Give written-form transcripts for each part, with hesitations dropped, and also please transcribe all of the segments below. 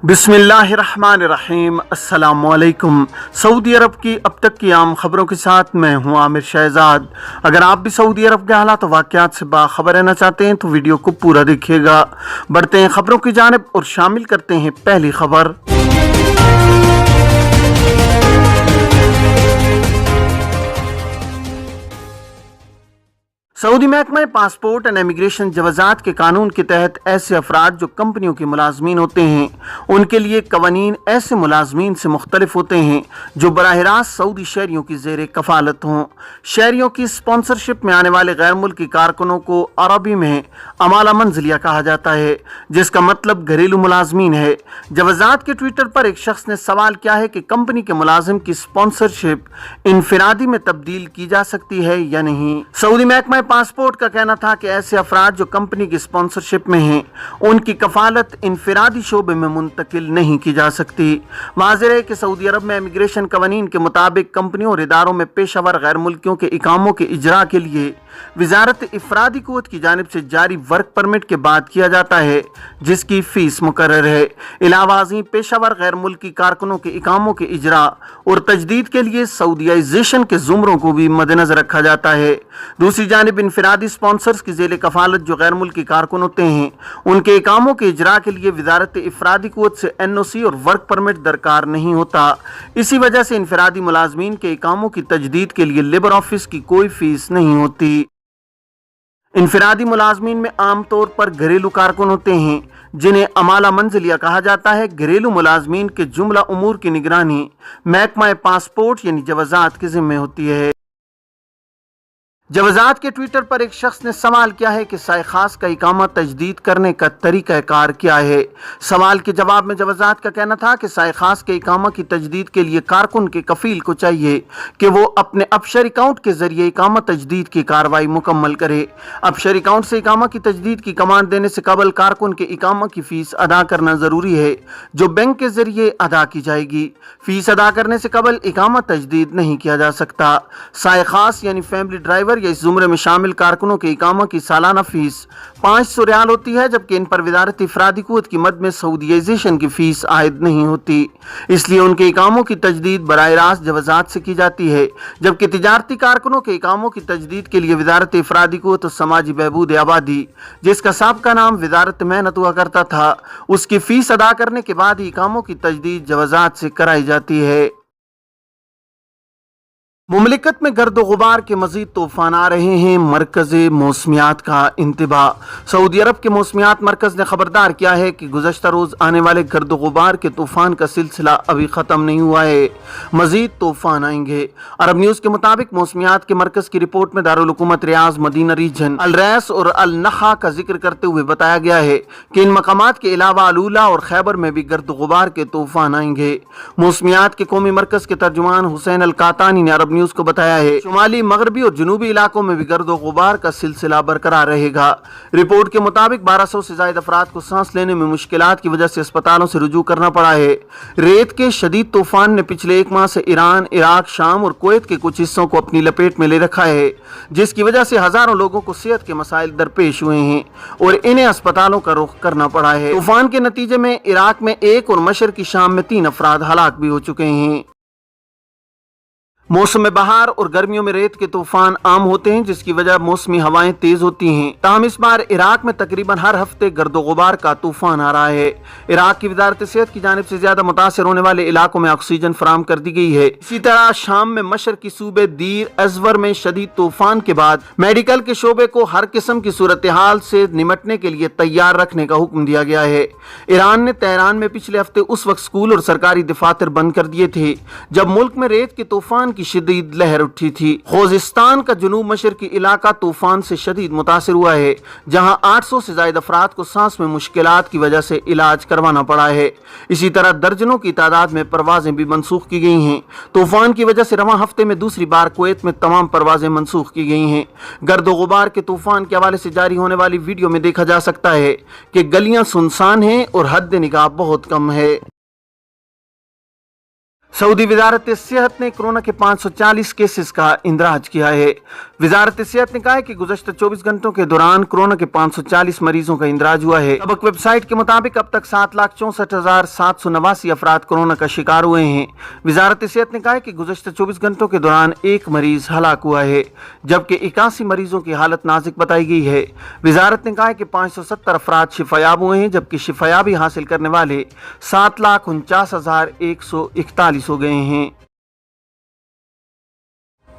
बिस्मिल्लाहिर्रहमानिर्रहीम। अस्सलामुअलैकुम। सऊदी अरब की अब तक की आम खबरों के साथ मैं हूं आमिर शहजाद। अगर आप भी सऊदी अरब के हालात वाक़यात से बाखबर रहना चाहते हैं तो वीडियो को पूरा देखिएगा। बढ़ते हैं खबरों की जानिब और शामिल करते हैं पहली खबर। सऊदी महकमा पासपोर्ट एंड इमिग्रेशन जवाज़ात के कानून के तहत ऐसे अफराद जो कंपनियों के मुलाजमीन होते हैं उनके लिए कवानीन ऐसे मुलाजमीन से मुख्तलिफ होते हैं जो बराह रास्त सऊदी शहरियों की ज़ेर कफ़ालत हों। शहरियों की स्पॉन्सरशिप में आने वाले गैर मुल्की कारकुनों को अरबी में अमाला मंजिलिया कहा जाता है, जिसका मतलब घरेलू मुलाजमीन है। जवाज़ात के ट्विटर पर एक शख्स ने सवाल किया है कि कंपनी के मुलाजिम की स्पॉन्सरशिप इनफरादी में तब्दील की जा सकती है या नहीं। सऊदी महकमा पासपोर्ट का कहना था कि ऐसे अफराद जो कंपनी की स्पॉन्सरशिप में हैं उनकी कफालत इनफरादी शोबे में मुंतकिल नहीं की जा सकती। वाज़ेह है कि सऊदी अरब में इमिग्रेशन कवानीन के मुताबिक कंपनियों और इदारों में पेशावर गैर मुल्कियों के इकामों के इजरा के लिए वजारत इफरादी कुव्वत की जानिब से जारी वर्क परमिट के बाद किया जाता है, जिसकी फीस मुकर्रर है। इलावाज़ी पेशावर गैर मुल्की कारकुनों के इकामों के इजरा और तजदीद के लिए सऊदीयाइजेशन के जुमरों को भी मद्देनजर रखा जाता है। दूसरी जानिब इनफरादी स्पॉन्सर्स की ज़ेले कफालत जो गैर मुल्की कारकुन होते हैं उनके इकामों के इजरा के लिए वजारत इफरादी कुव्वत से NOC और वर्क परमिट दरकार नहीं होता। इसी वजह से इनफरादी मुलाजमीन के इकामों की तजदीद के लिए लेबर ऑफिस की कोई फीस नहीं होती। इनफरादी मुलाजमीन में आम तौर पर घरेलू कारकुन होते हैं जिन्हें अमाला मंजिलिया कहा जाता है। घरेलू मुलाजमीन के जुमला उमूर की निगरानी महकमा पासपोर्ट यानी जवाज़ात के जिम्मे होती है। जवाज़ात के ट्विटर पर एक शख्स ने सवाल किया है कि साए खास का इकामा तजदीद करने का तरीक़ा कार क्या है। सवाल के जवाब में जवाज़ात का कहना था कि साए खास के इकामा की तजदीद के लिए कारकुन के कफील को चाहिए कि वो अपने अपशर अकाउंट के जरिए इकामा तजदीद की कार्रवाई मुकम्मल करे। अपशर अकाउंट से इकामा की तजदीद की कमांड देने से कबल कारकुन के इकामा की फीस अदा करना ज़रूरी है, जो बैंक के जरिए अदा की जाएगी। फीस अदा करने से कबल इकामा तजदीद नहीं किया जा सकता। साए खास यानी फैमिली ड्राइवर या इस जुमरे में शामिल कारकुनों के इकामा की सालाना फीस 500 रियाल होती है, जबकि इन पर वजारत इफरादी कुव्वत की मद में सऊदीयाइजेशन की फीस आयद नहीं होती। इसलिए उनके इकामों की तजदीद बराह रास्त जवाज़ात से की जाती है, जबकि तिजारती कारकुनों के इकामों की तजदीद के लिए वजारत इफरादी कुव्वत और समाजी बहबूद आबादी, जिसका साबका नाम वजारत मेहनत हुआ करता था, उसकी फीस अदा करने के बाद ही इकामों की तजदीद जवाज़ात से कराई जाती है। मुमलिकत में गर्द गुबार के मजीद तूफान आ रहे हैं। मरकज़ मौसमियात का इंतबाह। सऊदी अरब के मौसमियात मरकज़ ने खबरदार किया है कि गुज़श्ता रोज़ आने वाले गर्द गुबार के तूफ़ान का सिलसिला अभी ख़त्म नहीं हुआ है, मजीद तूफ़ान आएंगे। अरब न्यूज़ के मुताबिक मौसमियात के मरकज़ की रिपोर्ट में दारुल हुकूमत रियाज़, मदीना रीजन, अल रैस और अल नखा का जिक्र करते हुए बताया गया है कि इन मकामात के अलावा अलूला और खैबर में भी गर्द गुबार के तूफ़ान आएंगे। मौसमियात के कौमी मरकज़ के तर्जुमान हुसैन अल कातानी ने अरब न्यूज़ को बताया है शुमाली, मगरबी और जनूबी इलाकों में भी गर्द गुबार का सिलसिला बरकरार रहेगा। रिपोर्ट के मुताबिक 1200 से ज्यादा अफराद को सांस लेने में मुश्किलात की वजह से अस्पतालों से रुजू करना पड़ा है। रेत के शदीद तूफान ने पिछले एक माह से ईरान, इराक, शाम और कुवैत के कुछ हिस्सों को अपनी लपेट में ले रखा है, जिसकी वजह से हजारों लोगों को सेहत के मसाइल दरपेश हुए हैं और इन्हें अस्पतालों का रुख करना पड़ा है। तूफान के नतीजे में इराक में 1 और मशरकी शाम में 3 अफराद हलाक भी हो चुके हैं। मौसम बहार और गर्मियों में रेत के तूफान आम होते हैं, जिसकी वजह मौसमी हवाएं तेज होती हैं। ताहम इस बार इराक में तकरीबन हर हफ्ते गर्द गुबार का तूफान आ रहा है। इराक की वजारत सेहत की जानिब से ज्यादा मुतासर होने वाले इलाकों में ऑक्सीजन फराम कर दी गई है। इसी तरह शाम में मशरकी सूबे दीर अजवर में शदीद तूफान के बाद मेडिकल के शोबे को हर किस्म की सूरत हाल से निमटने के लिए तैयार रखने का हुक्म दिया गया है। ईरान ने तेहरान में पिछले हफ्ते उस वक्त स्कूल और सरकारी दफातर बंद कर दिए थे जब मुल्क में रेत के तूफान की शदीद लहर उठी थी। खोजिस्तान का जनूब मशरकी इलाका तूफान से शदीद मुतासिर हुआ है, जहां 800 से ज्यादा अफराद को सांस में मुश्किलात की वजह से इलाज करवाना पड़ा है। इसी तरह दर्जनों की तादाद में परवाजें भी मनसूख की गई हैं। तूफान की वजह से रवां हफ्ते में दूसरी बार कुवैत में तमाम परवाजें मनसूख की गई हैं। गर्द गुबार के तूफान के हवाले से जारी होने वाली वीडियो में देखा जा सकता है कि गलियां सुनसान हैं और हद निगाह बहुत कम है। सऊदी वजारत सेहत ने कोरोना के 540 केसेस का इंदराज किया है। वजारत सेहत ने कहा है कि गुज़श्ता 24 घंटों के दौरान कोरोना के 540 मरीजों का इंदराज हुआ है। सबक वेबसाइट के मुताबिक अब तक 7,64,789 अफराद कोरोना का शिकार हुए हैं। वजारत सेहत ने कहा है कि गुज़श्ता 24 घंटों के दौरान एक मरीज हलाक हुआ है, जबकि 81 मरीजों की हालत नाजुक बताई गई है। वजारत ने कहा है कि 570 अफराद शिफायाब हुए हैं, जबकि शिफायाबी हासिल करने वाले 7,49,141 हो गए हैं।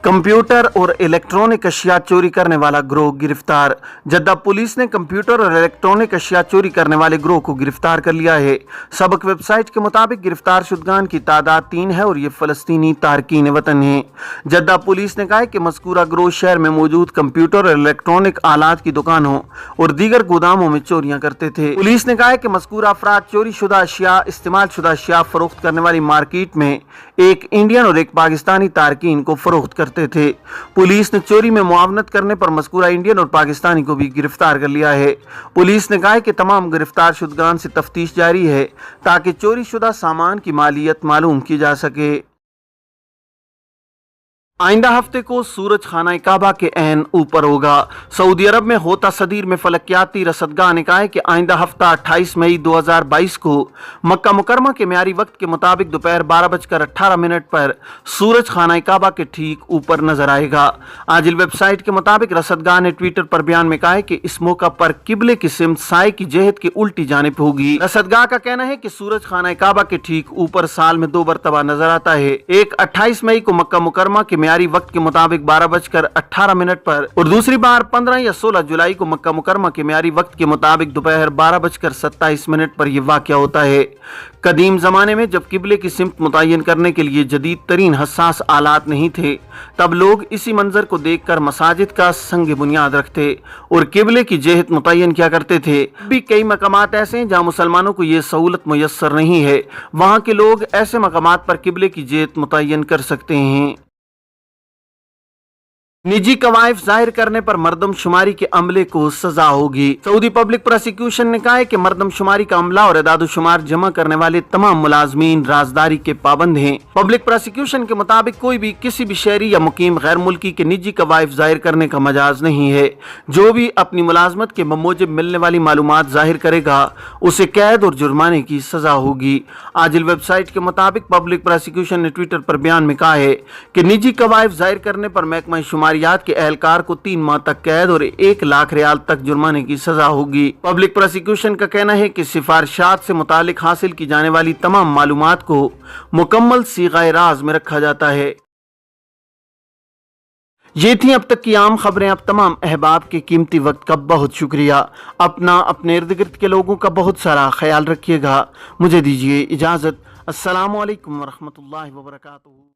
कंप्यूटर और इलेक्ट्रॉनिक अशिया चोरी करने वाला गिरोह गिरफ्तार। जद्दा पुलिस ने कंप्यूटर और इलेक्ट्रॉनिक अशिया चोरी करने वाले गिरोह को गिरफ्तार कर लिया है। सबक वेबसाइट के मुताबिक गिरफ्तार शुदगान की तादाद 3 है और ये फलस्तीनी तारकीन वतन हैं। जद्दा पुलिस ने कहा है कि मज़कूरा गिरोह शहर में मौजूद कंप्यूटर और इलेक्ट्रॉनिक आलात की दुकानों और दीगर गोदामों में चोरियां करते थे। पुलिस ने कहा है कि मज़कूरा अफराद चोरी शुदा अशिया, इस्तेमाल शुदा अशिया फरोख्त करने वाली मार्केट में एक इंडियन और एक पाकिस्तानी तारकीन को फरोख्त करते थे। पुलिस ने चोरी में मुआवनत करने पर मज़कूरा इंडियन और पाकिस्तानी को भी गिरफ्तार कर लिया है। पुलिस ने कहा है कि तमाम गिरफ्तार शुदगान से तफ्तीश जारी है ताकि चोरी शुदा सामान की मालियत मालूम की जा सके। आइंदा हफ्ते को सूरज खाना काबा के ऐन ऊपर होगा। सऊदी अरब में होता सदीर में फलकियाती रसदगाह ने कहा है कि आइंदा हफ्ता 28 मई 2022 को मक्का मुकरमा के म्यारी वक्त के मुताबिक दोपहर 12:18 पर सूरज खाना काबा के ठीक ऊपर नजर आएगा। आजिल वेबसाइट के मुताबिक रसदगाह ने ट्विटर पर बयान में कहा है कि इस मौका पर किबले की सिमत साए की जेहत की उल्टी जानिब होगी। रसदगाह का कहना है कि सूरज खाना काबा के ठीक ऊपर साल में 2 मरतबा नजर आता है। एक 28 मई को मक्का मुकरमा के म्यारी वक्त के मुताबिक 12:18 पर और दूसरी बार 15 या 16 जुलाई को मक्का मुकरमा के म्यारी वक्त के मुताबिक दोपहर 12:27 पर यह वाक़या होता है। कदीम जमाने में जब किबले की सिमत मुतय्यन करने के लिए जदीद तरीन हसास आलात नहीं थे, तब लोग इसी मंजर को देखकर मसाजिद का संग बुनियाद रखते और किबले की जेहत मुतय्यन किया करते थे। भी कई मकामात ऐसे हैं जहाँ मुसलमानों को ये सहूलत मुयस्सर नहीं है, वहाँ के लोग ऐसे मकामात पर किबले की जेहत मुतय्यन कर सकते हैं। निजी कवायफ जाहिर करने पर मर्दमशुमारी के अमले को सजा होगी। सऊदी पब्लिक प्रोसिक्यूशन ने कहा है कि मर्दमशुमारी का अमला और इदादुशुमार जमा करने वाले तमाम मुलाजमीन राजदारी के पाबंद हैं। पब्लिक प्रोसिक्यूशन के मुताबिक कोई भी किसी भी शहरी या मुकीम गैर मुल्की के निजी कवायफ जाहिर करने का मजाज नहीं है। जो भी अपनी मुलाजमत के बमूजिब मिलने वाली मालूमात जाहिर करेगा उसे कैद और जुर्माने की सजा होगी। आजिल वेबसाइट के मुताबिक पब्लिक प्रोसिक्यूशन ने ट्विटर पर बयान में कहा है कि निजी कवायफ जाहिर करने पर महकमा शुमारियात के एहलकार को 3 माह तक कैद और 1 लाख रियाल तक जुर्माने की सजा होगी। पब्लिक प्रोसिक्यूशन का कहना है कि सिफारिशात से मुतालिक हासिल की जाने वाली तमाम मालूमात को मुकम्मल सीगाए राज में रखा जाता है। ये थी अब तक की आम खबरें। अब तमाम अहबाब के कीमती वक्त का बहुत शुक्रिया। अपना अपने इर्द गिर्द के लोगों का बहुत सारा ख्याल रखिएगा। मुझे दीजिए इजाज़त। अस्सलामु अलैकुम वरहमतुल्लाहि वबरकातुहू।